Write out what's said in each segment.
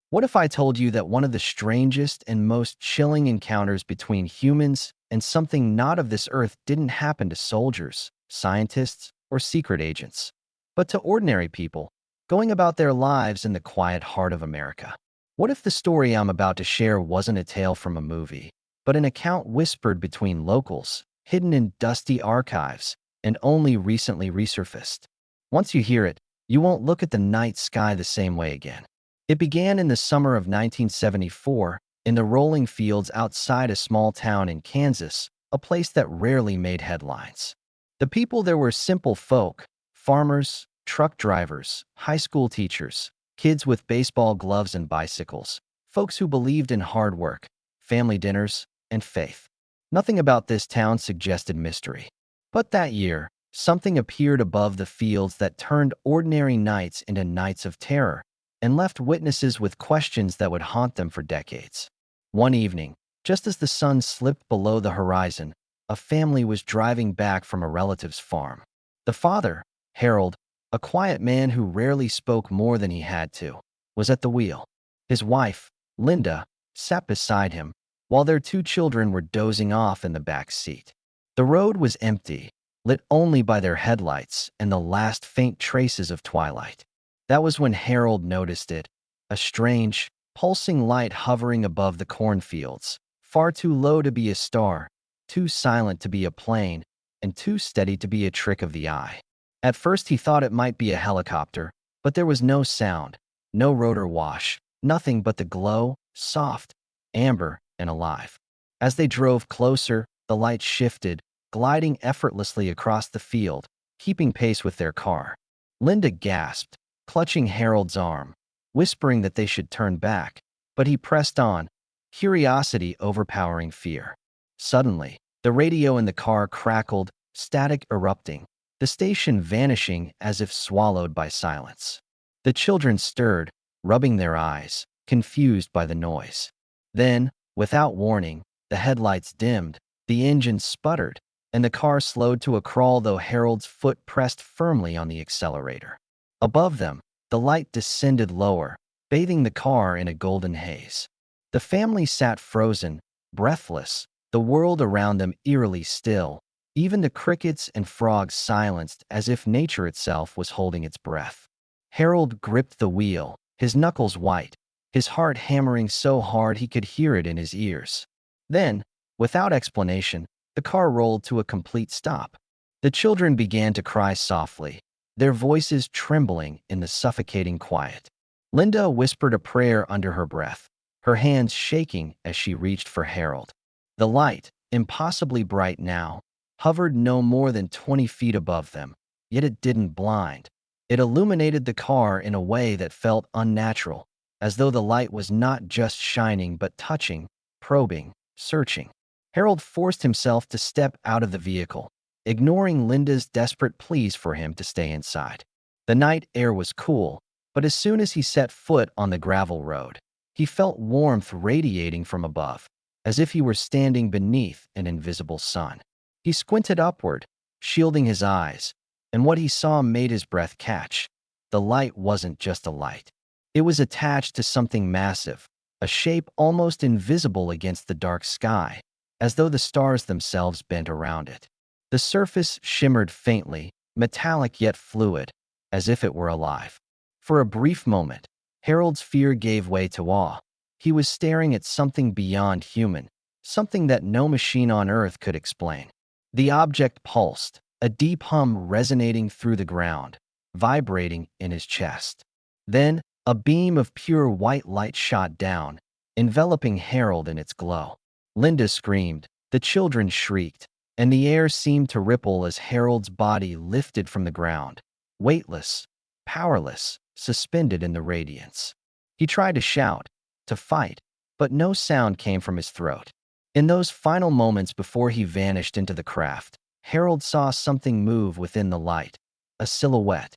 What if I told you that one of the strangest and most chilling encounters between humans and something not of this earth didn't happen to soldiers, scientists, or secret agents, but to ordinary people going about their lives in the quiet heart of America? What if the story I'm about to share wasn't a tale from a movie, but an account whispered between locals, hidden in dusty archives, and only recently resurfaced? Once you hear it, you won't look at the night sky the same way again. It began in the summer of 1974 in the rolling fields outside a small town in Kansas, a place that rarely made headlines. The people there were simple folk: farmers, truck drivers, high school teachers, kids with baseball gloves and bicycles, folks who believed in hard work, family dinners, and faith. Nothing about this town suggested mystery. But that year, something appeared above the fields that turned ordinary nights into nights of terror and left witnesses with questions that would haunt them for decades. One evening, just as the sun slipped below the horizon, a family was driving back from a relative's farm. The father, Harold, a quiet man who rarely spoke more than he had to, was at the wheel. His wife, Linda, sat beside him, while their two children were dozing off in the back seat. The road was empty, lit only by their headlights and the last faint traces of twilight. That was when Harold noticed it, a strange, pulsing light hovering above the cornfields, far too low to be a star, too silent to be a plane, and too steady to be a trick of the eye. At first he thought it might be a helicopter, but there was no sound, no rotor wash, nothing but the glow, soft, amber, and alive. As they drove closer, the light shifted, gliding effortlessly across the field, keeping pace with their car. Linda gasped, clutching Harold's arm, whispering that they should turn back, but he pressed on, curiosity overpowering fear. Suddenly, the radio in the car crackled, static erupting, the station vanishing as if swallowed by silence. The children stirred, rubbing their eyes, confused by the noise. Then, without warning, the headlights dimmed, the engine sputtered, and the car slowed to a crawl, though Harold's foot pressed firmly on the accelerator. Above them, the light descended lower, bathing the car in a golden haze. The family sat frozen, breathless, the world around them eerily still, even the crickets and frogs silenced as if nature itself was holding its breath. Harold gripped the wheel, his knuckles white, his heart hammering so hard he could hear it in his ears. Then, without explanation, the car rolled to a complete stop. The children began to cry softly, their voices trembling in the suffocating quiet. Linda whispered a prayer under her breath, her hands shaking as she reached for Harold. The light, impossibly bright now, hovered no more than 20 feet above them, yet it didn't blind. It illuminated the car in a way that felt unnatural, as though the light was not just shining but touching, probing, searching. Harold forced himself to step out of the vehicle, ignoring Linda's desperate pleas for him to stay inside. The night air was cool, but as soon as he set foot on the gravel road, he felt warmth radiating from above, as if he were standing beneath an invisible sun. He squinted upward, shielding his eyes, and what he saw made his breath catch. The light wasn't just a light. It was attached to something massive, a shape almost invisible against the dark sky, as though the stars themselves bent around it. The surface shimmered faintly, metallic yet fluid, as if it were alive. For a brief moment, Harold's fear gave way to awe. He was staring at something beyond human, something that no machine on Earth could explain. The object pulsed, a deep hum resonating through the ground, vibrating in his chest. Then, a beam of pure white light shot down, enveloping Harold in its glow. Linda screamed, the children shrieked, and the air seemed to ripple as Harold's body lifted from the ground, weightless, powerless, suspended in the radiance. He tried to shout, to fight, but no sound came from his throat. In those final moments before he vanished into the craft, Harold saw something move within the light, a silhouette.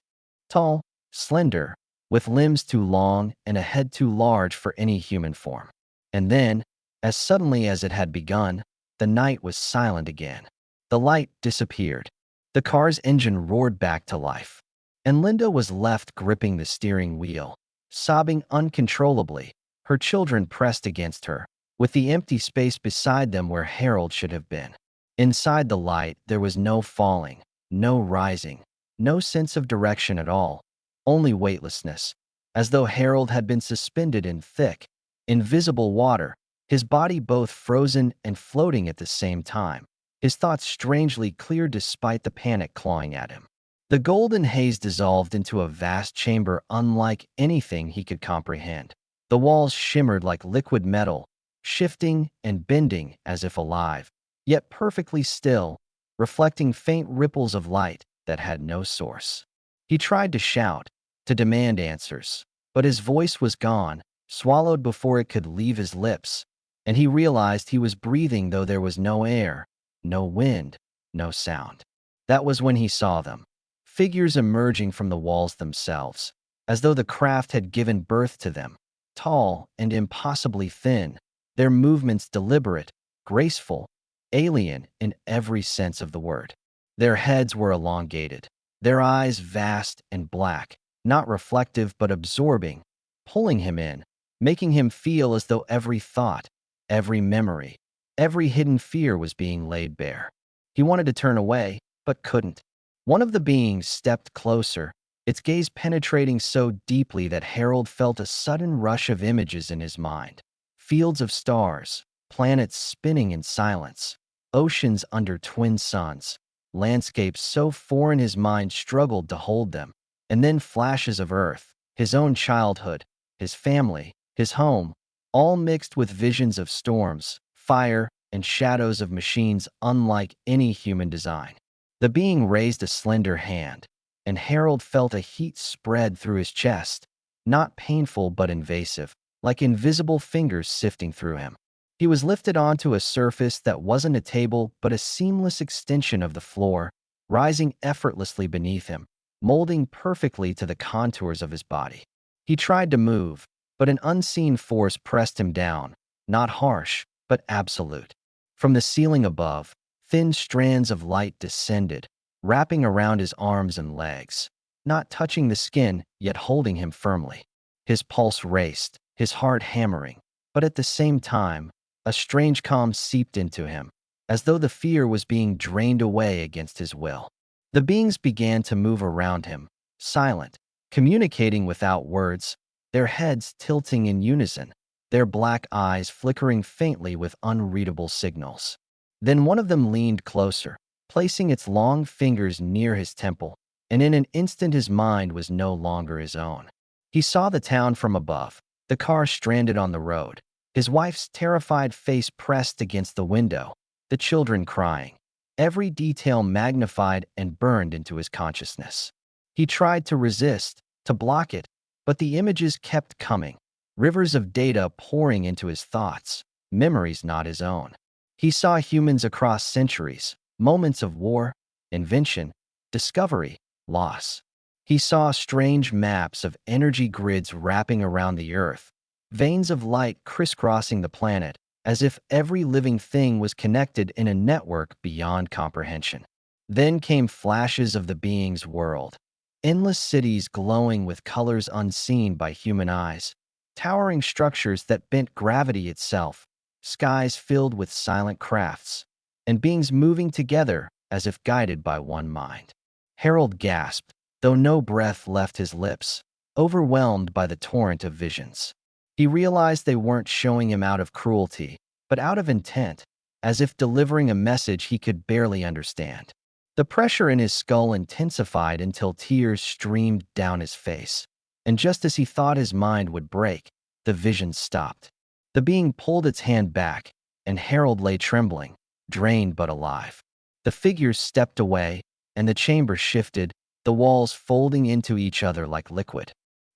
Tall, slender, with limbs too long and a head too large for any human form. And then, as suddenly as it had begun, the night was silent again. The light disappeared. The car's engine roared back to life, and Linda was left gripping the steering wheel, sobbing uncontrollably, her children pressed against her, with the empty space beside them where Harold should have been. Inside the light, there was no falling, no rising, no sense of direction at all, only weightlessness, as though Harold had been suspended in thick, invisible water, his body both frozen and floating at the same time, his thoughts strangely clear despite the panic clawing at him. The golden haze dissolved into a vast chamber unlike anything he could comprehend. The walls shimmered like liquid metal, shifting and bending as if alive, yet perfectly still, reflecting faint ripples of light that had no source. He tried to shout, to demand answers, but his voice was gone, swallowed before it could leave his lips, and he realized he was breathing though there was no air, no wind, no sound. That was when he saw them, figures emerging from the walls themselves, as though the craft had given birth to them, tall and impossibly thin, their movements deliberate, graceful, alien in every sense of the word. Their heads were elongated, their eyes vast and black, not reflective but absorbing, pulling him in, making him feel as though every thought, every memory, every hidden fear was being laid bare. He wanted to turn away, but couldn't. One of the beings stepped closer, its gaze penetrating so deeply that Harold felt a sudden rush of images in his mind. Fields of stars, planets spinning in silence, oceans under twin suns, landscapes so foreign his mind struggled to hold them, and then flashes of Earth, his own childhood, his family, his home, all mixed with visions of storms, fire, and shadows of machines unlike any human design. The being raised a slender hand, and Harold felt a heat spread through his chest, not painful but invasive, like invisible fingers sifting through him. He was lifted onto a surface that wasn't a table but a seamless extension of the floor, rising effortlessly beneath him, molding perfectly to the contours of his body. He tried to move, but an unseen force pressed him down, not harsh, but absolute. From the ceiling above, thin strands of light descended, wrapping around his arms and legs, not touching the skin, yet holding him firmly. His pulse raced, his heart hammering, but at the same time, a strange calm seeped into him, as though the fear was being drained away against his will. The beings began to move around him, silent, communicating without words, their heads tilting in unison, their black eyes flickering faintly with unreadable signals. Then one of them leaned closer, placing its long fingers near his temple, and in an instant his mind was no longer his own. He saw the town from above, the car stranded on the road, his wife's terrified face pressed against the window, the children crying, every detail magnified and burned into his consciousness. He tried to resist, to block it, but the images kept coming, rivers of data pouring into his thoughts, memories not his own. He saw humans across centuries, moments of war, invention, discovery, loss. He saw strange maps of energy grids wrapping around the Earth, veins of light crisscrossing the planet, as if every living thing was connected in a network beyond comprehension. Then came flashes of the being's world, endless cities glowing with colors unseen by human eyes, towering structures that bent gravity itself, skies filled with silent crafts, and beings moving together as if guided by one mind. Harold gasped, though no breath left his lips, overwhelmed by the torrent of visions. He realized they weren't showing him out of cruelty, but out of intent, as if delivering a message he could barely understand. The pressure in his skull intensified until tears streamed down his face, and just as he thought his mind would break, the vision stopped. The being pulled its hand back, and Harold lay trembling, drained but alive. The figures stepped away, and the chamber shifted, the walls folding into each other like liquid,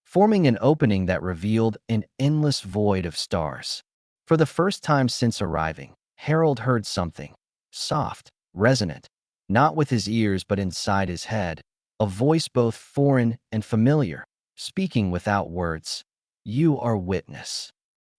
forming an opening that revealed an endless void of stars. For the first time since arriving, Harold heard something, soft, resonant, not with his ears but inside his head, a voice both foreign and familiar, speaking without words. "You are witness."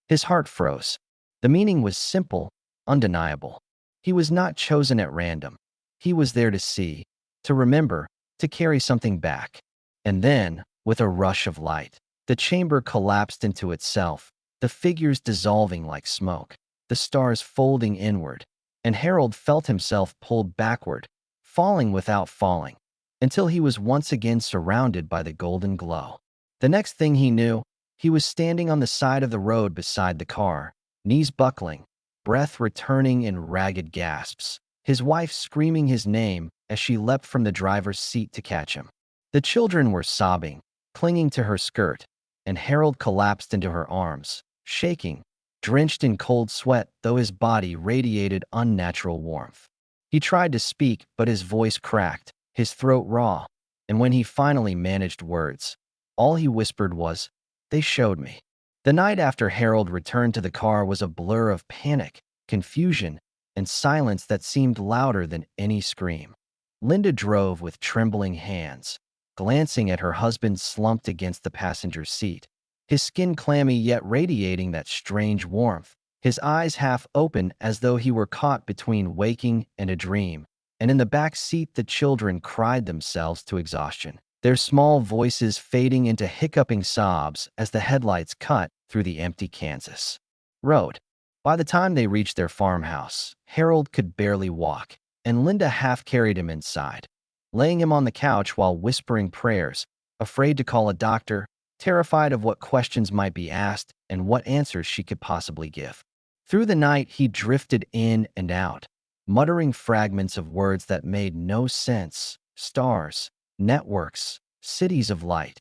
His heart froze. The meaning was simple, undeniable. He was not chosen at random. He was there to see, to remember, to carry something back. And then, with a rush of light, the chamber collapsed into itself, the figures dissolving like smoke, the stars folding inward, and Harold felt himself pulled backward, falling without falling, until he was once again surrounded by the golden glow. The next thing he knew, he was standing on the side of the road beside the car, knees buckling, breath returning in ragged gasps, his wife screaming his name as she leapt from the driver's seat to catch him. The children were sobbing, clinging to her skirt, and Harold collapsed into her arms, shaking, drenched in cold sweat though his body radiated unnatural warmth. He tried to speak, but his voice cracked, his throat raw, and when he finally managed words, all he whispered was, "They showed me." The night after Harold returned to the car was a blur of panic, confusion, and silence that seemed louder than any scream. Linda drove with trembling hands, glancing at her husband slumped against the passenger seat, his skin clammy yet radiating that strange warmth, his eyes half open as though he were caught between waking and a dream. And in the back seat the children cried themselves to exhaustion, their small voices fading into hiccuping sobs as the headlights cut through the empty Kansas road. By the time they reached their farmhouse, Harold could barely walk, and Linda half carried him inside, laying him on the couch while whispering prayers, afraid to call a doctor, terrified of what questions might be asked and what answers she could possibly give. Through the night, he drifted in and out, muttering fragments of words that made no sense: stars, networks, cities of light,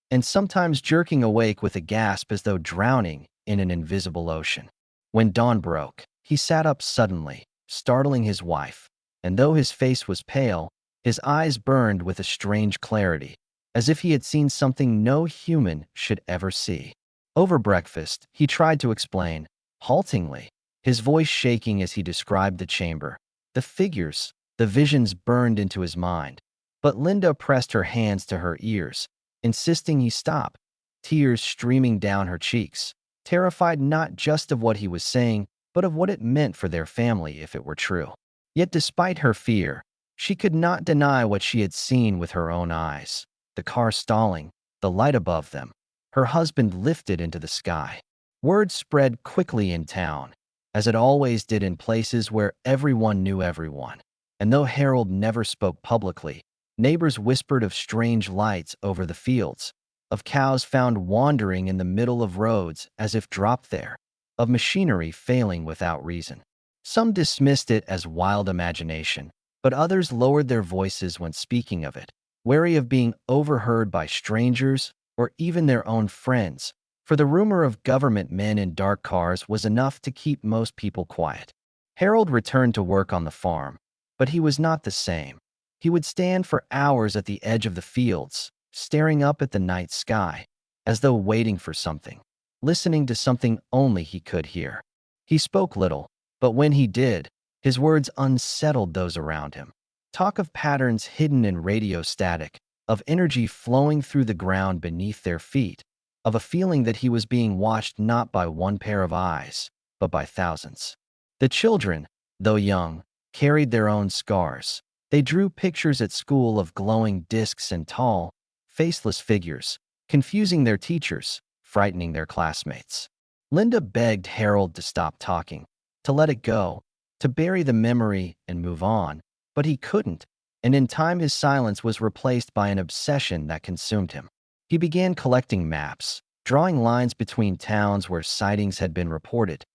and sometimes jerking awake with a gasp as though drowning in an invisible ocean. When dawn broke, he sat up suddenly, startling his wife, and though his face was pale, his eyes burned with a strange clarity, as if he had seen something no human should ever see. Over breakfast, he tried to explain, haltingly, his voice shaking as he described the chamber, the figures, the visions burned into his mind. But Linda pressed her hands to her ears, insisting he stop, tears streaming down her cheeks, terrified not just of what he was saying, but of what it meant for their family if it were true. Yet despite her fear, she could not deny what she had seen with her own eyes: the car stalling, the light above them, her husband lifted into the sky. Word spread quickly in town, as it always did in places where everyone knew everyone. And though Harold never spoke publicly, neighbors whispered of strange lights over the fields, of cows found wandering in the middle of roads as if dropped there, of machinery failing without reason. Some dismissed it as wild imagination, but others lowered their voices when speaking of it, wary of being overheard by strangers or even their own friends, for the rumor of government men in dark cars was enough to keep most people quiet. Harold returned to work on the farm, but he was not the same. He would stand for hours at the edge of the fields, staring up at the night sky, as though waiting for something, listening to something only he could hear. He spoke little, but when he did, his words unsettled those around him. Talk of patterns hidden in radio static, of energy flowing through the ground beneath their feet, of a feeling that he was being watched not by one pair of eyes, but by thousands. The children, though young, carried their own scars. They drew pictures at school of glowing discs and tall, faceless figures, confusing their teachers, frightening their classmates. Linda begged Harold to stop talking, to let it go, to bury the memory and move on, but he couldn't, and in time his silence was replaced by an obsession that consumed him. He began collecting maps, drawing lines between towns where sightings had been reported,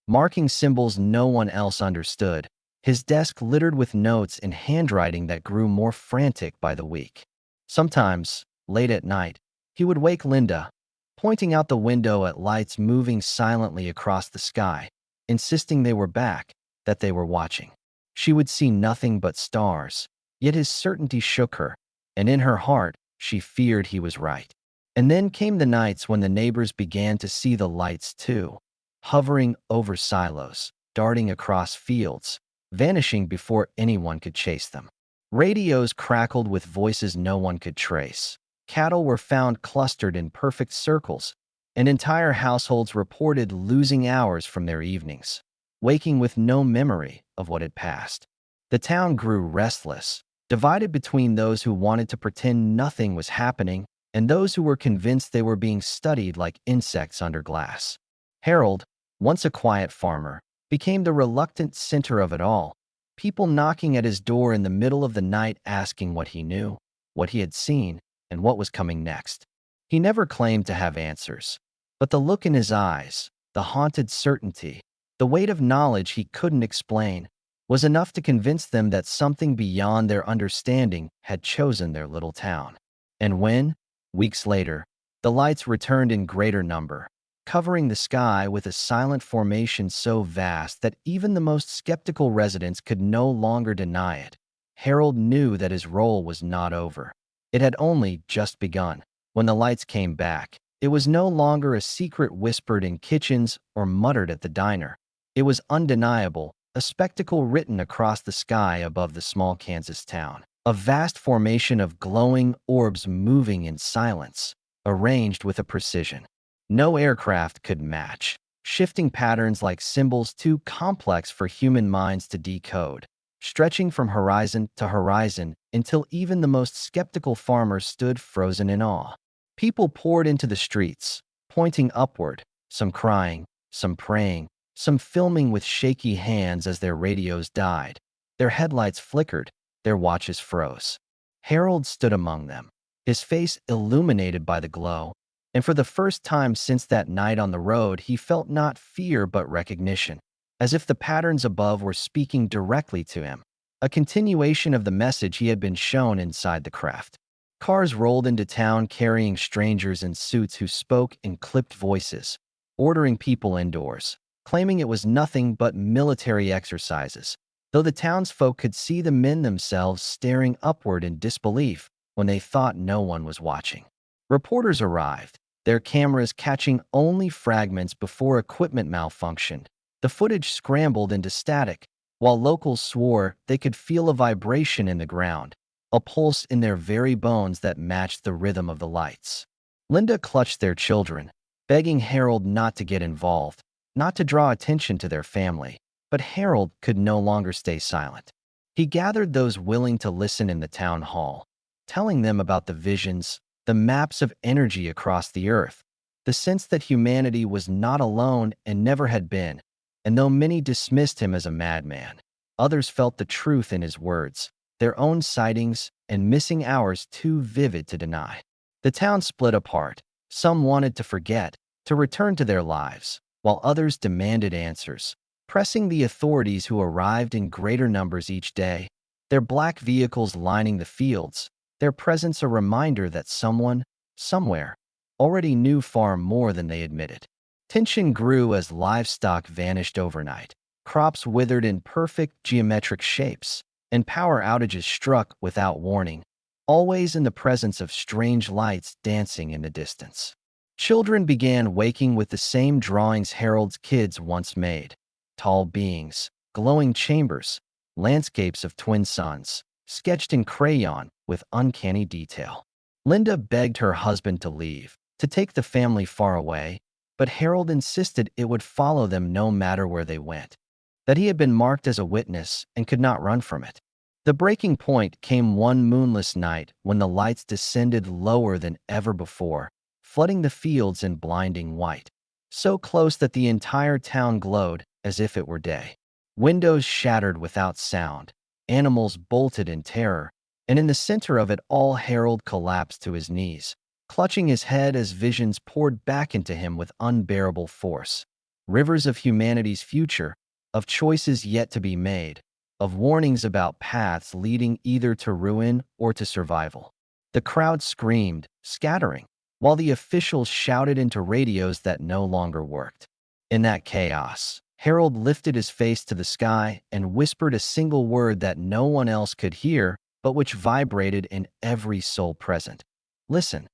marking symbols no one else understood, his desk littered with notes in handwriting that grew more frantic by the week. Sometimes, late at night, he would wake Linda, pointing out the window at lights moving silently across the sky, insisting they were back, that they were watching. She would see nothing but stars, yet his certainty shook her, and in her heart, she feared he was right. And then came the nights when the neighbors began to see the lights too, hovering over silos, darting across fields, vanishing before anyone could chase them. Radios crackled with voices no one could trace. Cattle were found clustered in perfect circles, and entire households reported losing hours from their evenings, waking with no memory of what had passed. The town grew restless, divided between those who wanted to pretend nothing was happening and those who were convinced they were being studied like insects under glass. Harold, once a quiet farmer, became the reluctant center of it all, people knocking at his door in the middle of the night asking what he knew, what he had seen, and what was coming next. He never claimed to have answers, but the look in his eyes, the haunted certainty, the weight of knowledge he couldn't explain, was enough to convince them that something beyond their understanding had chosen their little town. And when, weeks later, the lights returned in greater number, covering the sky with a silent formation so vast that even the most skeptical residents could no longer deny it, Harold knew that his role was not over. It had only just begun. When the lights came back, it was no longer a secret whispered in kitchens or muttered at the diner. It was undeniable, a spectacle written across the sky above the small Kansas town. A vast formation of glowing orbs moving in silence, arranged with a precision no aircraft could match, shifting patterns like symbols too complex for human minds to decode, stretching from horizon to horizon until even the most skeptical farmers stood frozen in awe. People poured into the streets, pointing upward, some crying, some praying, some filming with shaky hands as their radios died. Their headlights flickered, their watches froze. Harold stood among them, his face illuminated by the glow, and for the first time since that night on the road, he felt not fear but recognition, as if the patterns above were speaking directly to him, a continuation of the message he had been shown inside the craft. Cars rolled into town carrying strangers in suits who spoke in clipped voices, ordering people indoors, claiming it was nothing but military exercises, though the townsfolk could see the men themselves staring upward in disbelief when they thought no one was watching. Reporters arrived, their cameras catching only fragments before equipment malfunctioned. The footage scrambled into static, while locals swore they could feel a vibration in the ground, a pulse in their very bones that matched the rhythm of the lights. Linda clutched their children, begging Harold not to get involved, not to draw attention to their family. But Harold could no longer stay silent. He gathered those willing to listen in the town hall, telling them about the visions, the maps of energy across the earth, the sense that humanity was not alone and never had been. And though many dismissed him as a madman, others felt the truth in his words, their own sightings and missing hours too vivid to deny. The town split apart. Some wanted to forget, to return to their lives, while others demanded answers, pressing the authorities who arrived in greater numbers each day, their black vehicles lining the fields, their presence a reminder that someone, somewhere, already knew far more than they admitted. Tension grew as livestock vanished overnight, crops withered in perfect geometric shapes, and power outages struck without warning, always in the presence of strange lights dancing in the distance. Children began waking with the same drawings Harold's kids once made: tall beings, glowing chambers, landscapes of twin suns, sketched in crayon with uncanny detail. Linda begged her husband to leave, to take the family far away, but Harold insisted it would follow them no matter where they went, that he had been marked as a witness and could not run from it. The breaking point came one moonless night when the lights descended lower than ever before, flooding the fields in blinding white, so close that the entire town glowed as if it were day. Windows shattered without sound, animals bolted in terror, and in the center of it all Harold collapsed to his knees, clutching his head as visions poured back into him with unbearable force. Rivers of humanity's future, of choices yet to be made, of warnings about paths leading either to ruin or to survival. The crowd screamed, scattering, while the officials shouted into radios that no longer worked. In that chaos, Harold lifted his face to the sky and whispered a single word that no one else could hear, but which vibrated in every soul present. Listen.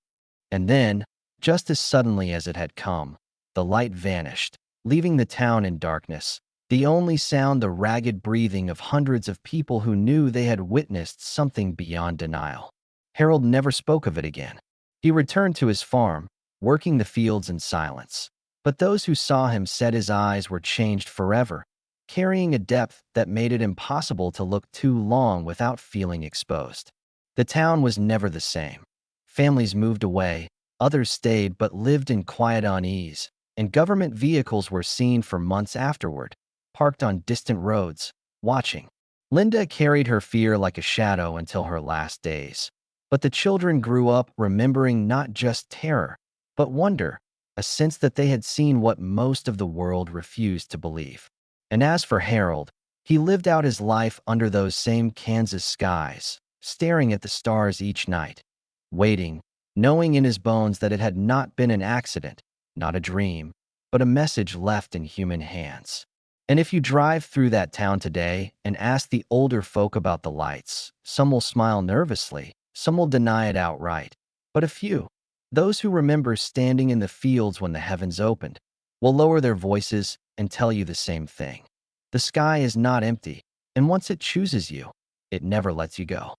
And then, just as suddenly as it had come, the light vanished, leaving the town in darkness, the only sound the ragged breathing of hundreds of people who knew they had witnessed something beyond denial. Harold never spoke of it again. He returned to his farm, working the fields in silence. But those who saw him said his eyes were changed forever, carrying a depth that made it impossible to look too long without feeling exposed. The town was never the same. Families moved away, others stayed but lived in quiet unease, and government vehicles were seen for months afterward, parked on distant roads, watching. Linda carried her fear like a shadow until her last days. But the children grew up remembering not just terror, but wonder, a sense that they had seen what most of the world refused to believe. And as for Harold, he lived out his life under those same Kansas skies, staring at the stars each night, waiting, knowing in his bones that it had not been an accident, not a dream, but a message left in human hands. And if you drive through that town today and ask the older folk about the lights, some will smile nervously, some will deny it outright. But a few, those who remember standing in the fields when the heavens opened, will lower their voices and tell you the same thing. The sky is not empty, and once it chooses you, it never lets you go.